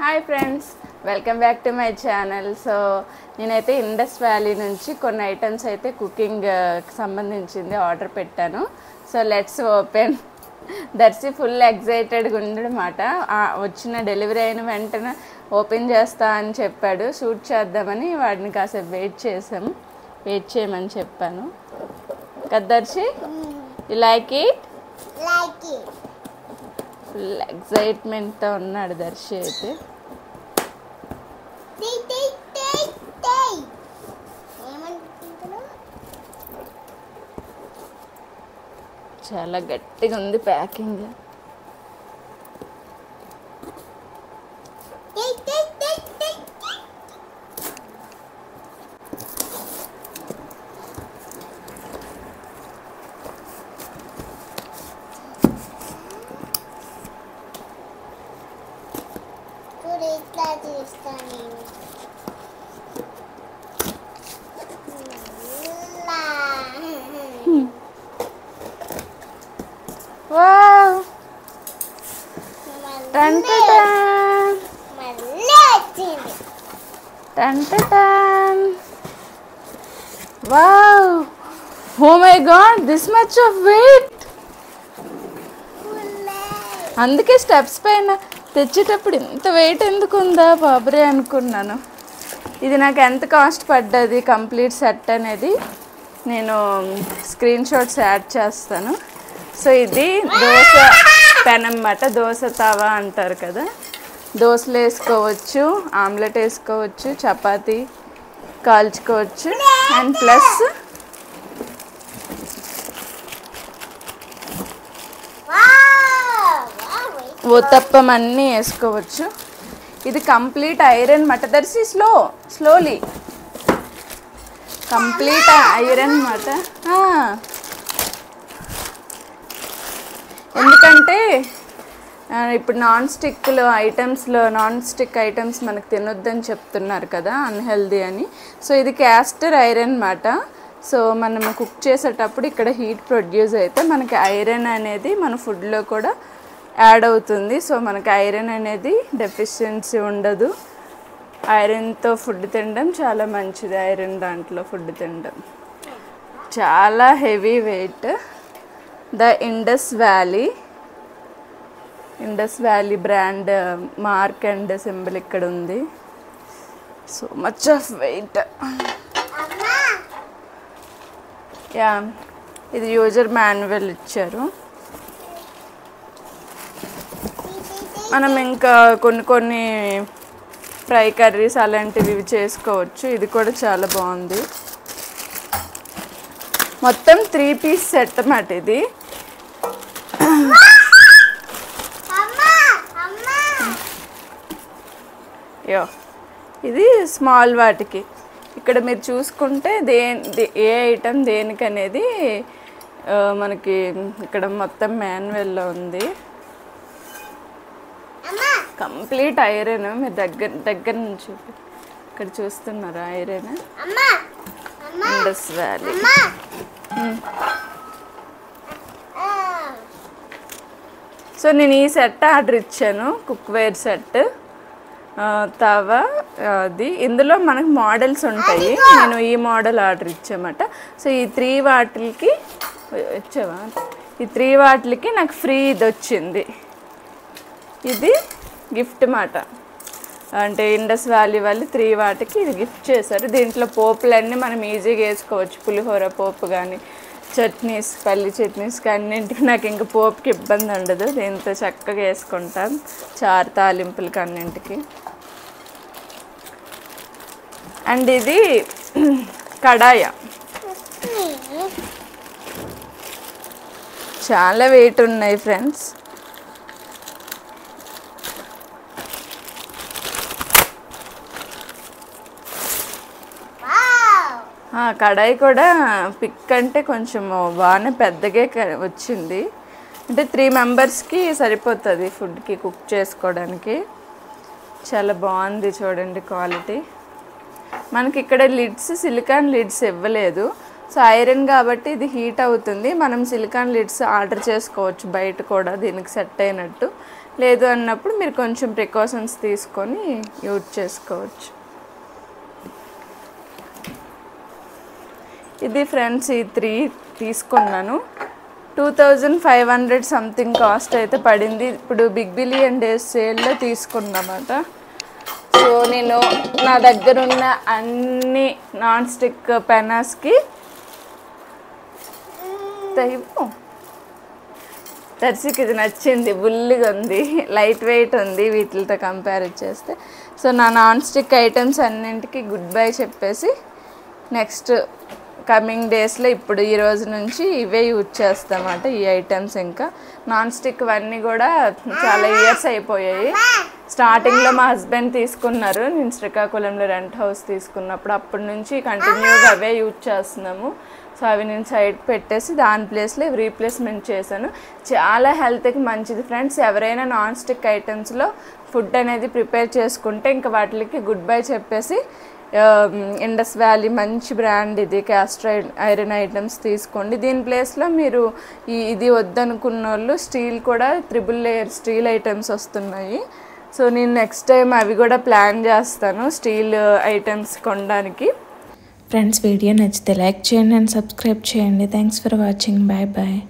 Hi friends, welcome back to my channel. So నేనైతే Indus Valley నుంచి కొన్ని items అయితే కుకింగ్ సంబంధించింది ఆర్డర్ పెట్టాను. So let's open. Darshi full ఎగ్జైటెడ్గా ఉండడమాట. వచ్చిన డెలివరీ అయిన వెంటనే ఓపెన్ చేస్తా అని చెప్పాడు. షూట్ చేద్దామని వాడిని కాసేపు వెయిట్ చేయమని చెప్పాను కదా Darshi. You like it? Full ఎగ్జైట్మెంట్తో ఉన్నాడు దర్శి అయితే. చాలా గట్టిగా ఉంది ప్యాకింగ్. వావ్, టన్ టన్ టన్ టన్. Wow, oh my god, this much of weight. అందుకే స్టెప్స్ పైన తెచ్చేటప్పుడు ఇంత వెయిట్ ఎందుకు ఉందా బాబరే అనుకున్నాను. ఇది నాకు ఎంత కాస్ట్ పడ్డది కంప్లీట్ సెట్ అనేది నేను స్క్రీన్ షాట్స్ యాడ్ చేస్తాను. సో ఇది దోశ పెన్ అన్నమాట. దోశ తవా అంటారు కదా. దోశలు వేసుకోవచ్చు, ఆమ్లెట్ వేసుకోవచ్చు, చపాతీ కాల్చుకోవచ్చు, అండ్ ప్లస్ ఉత్తప్పం అన్నీ వేసుకోవచ్చు. ఇది కంప్లీట్ ఐరన్ మాట దర్శి. స్లోలీ కంప్లీట్ ఐరన్ మాట. ఎందుకంటే ఇప్పుడు నాన్ స్టిక్ ఐటమ్స్ మనకు తినొద్దని చెప్తున్నారు కదా, అన్హెల్దీ అని. సో ఇది క్యాస్టర్ ఐరన్ మాట. సో మనం కుక్ చేసేటప్పుడు ఇక్కడ హీట్ ప్రొడ్యూస్ అయితే మనకి ఐరన్ అనేది మన ఫుడ్లో కూడా యాడ్ అవుతుంది. సో మనకి ఐరన్ అనేది డెఫిషియన్సీ ఉండదు. ఐరన్తో ఫుడ్ తినడం చాలా మంచిది. ఐరన్ దాంట్లో ఫుడ్ తినడం చాలా heavy weight. The Indus valley brand mark and symbol ఇక్కడ ఉంది. So much of wait. Yeah, ఇది యూజర్ మాన్యువల్ ఇచ్చారు. మనం ఇంకా కొన్ని ఫ్రై కర్రీస్ అలాంటివి చేసుకోవచ్చు. ఇది కూడా చాలా బాగుంది. మొత్తం 3 పీస్ సెట్ అన్నమాట ఇది. ఇది స్మాల్ వాటికి. ఇక్కడ మీరు చూసుకుంటే ఏ ఐటమ్ దేనికి అనేది మనకి ఇక్కడ మొత్తం మాన్యువల్లో ఉంది. Complete iron. మీరు దగ్గర నుంచి ఇక్కడ చూస్తున్నారా ఐరన్. Indus valley. సో నేను ఈ సెట్ ఆర్డర్ ఇచ్చాను, కుక్వేర్ సెట్. తవా అది. ఇందులో మనకు మోడల్స్ ఉంటాయి. నేను ఈ మోడల్ ఆర్డర్ ఇచ్చామట. సో ఈ 3 వాటికి ఇచ్చావా? ఈ 3 వాటికి నాకు ఫ్రీ ఇది వచ్చింది. ఇది గిఫ్ట్ మాట. అంటే ఇండస్ వ్యాలీ వాళ్ళు 3 వాటికి ఇది గిఫ్ట్ చేశారు. దీంట్లో పోపులన్నీ మనం ఈజీగా వేసుకోవచ్చు. పులిహోర పోపు కానీ, చట్నీస్, పల్లి చట్నీస్ అన్నింటికి నాకు ఇంకా పోపుకి ఇబ్బంది ఉండదు. దీంతో చక్కగా వేసుకుంటాను చారు తాలింపులకి అన్నింటికి. అండ్ ఇది కడాయ. చాలా వెయిట్ ఉన్నాయి ఫ్రెండ్స్. కడాయి కూడా పిక్ అంటే కొంచెం బాగానే పెద్దగా వచ్చింది. అంటే 3 మెంబర్స్కి సరిపోతుంది ఫుడ్కి కుక్ చేసుకోవడానికి. చాలా బాగుంది చూడండి క్వాలిటీ. మనకి ఇక్కడ సిలికాన్ లిడ్స్ ఇవ్వలేదు. సో ఐరన్ కాబట్టి ఇది హీట్ అవుతుంది. మనం సిలికాన్ లిడ్స్ ఆర్డర్ చేసుకోవచ్చు బయట కూడా దీనికి సెట్ అయినట్టు. లేదు అన్నప్పుడు మీరు కొంచెం ప్రికాషన్స్ తీసుకొని యూజ్ చేసుకోవచ్చు. ఇది ఫ్రెండ్స్ ఈ 3 తీసుకున్నాను. 2500 సంథింగ్ కాస్ట్ అయితే పడింది. ఇప్పుడు బిగ్ బిలియన్ డేస్ సేల్లో తీసుకున్నమాట. సో నేను నా దగ్గర ఉన్న అన్ని నాన్ స్టిక్ పెనాస్కి దర్శికి ఇది నచ్చింది. బుల్లిగా ఉంది, లైట్ వెయిట్ ఉంది వీటితో కంపేర్ చేస్తే. సో నా నాన్ స్టిక్ ఐటమ్స్ అన్నింటికి గుడ్ బై చెప్పేసి నెక్స్ట్ కమింగ్ డేస్లో ఇప్పుడు ఈ రోజు నుంచి ఇవే యూజ్ చేస్తామన్నమాట. ఈ ఐటమ్స్ ఇంకా నాన్ స్టిక్ అన్నీ కూడా చాలా ఇయర్స్ అయిపోయాయి. స్టార్టింగ్లో మా హస్బెండ్ తీసుకున్నారు, నేను శ్రీకాకుళంలో రెంట్ హౌస్ తీసుకున్నప్పుడు. అప్పటి నుంచి కంటిన్యూగా అవే యూజ్ చేస్తున్నాము. సో అవి నేను సైడ్ పెట్టేసి దాని ప్లేస్లో రీప్లేస్మెంట్ చేశాను. చాలా హెల్త్కి మంచిది ఫ్రెండ్స్. ఎవరైనా నాన్ స్టిక్ ఐటమ్స్లో ఫుడ్ అనేది ప్రిపేర్ చేసుకుంటే ఇంకా వాటికి గుడ్ బై చెప్పేసి ఇండస్ వ్యాలీ మంచి బ్రాండ్ ఇది క్యాస్టర్ ఐరన్ ఐటమ్స్ తీసుకోండి. దీని ప్లేస్లో మీరు ఇది వద్దనుకున్న వాళ్ళు స్టీల్ కూడా 3 లేయర్ స్టీల్ ఐటమ్స్ వస్తున్నాయి. సో నేను నెక్స్ట్ టైం అవి కూడా ప్లాన్ చేస్తాను స్టీల్ ఐటమ్స్ కొనడానికి. ఫ్రెండ్స్ వీడియో నచ్చితే లైక్ చేయండి అండ్ సబ్స్క్రైబ్ చేయండి. Thanks for watching. Bye bye.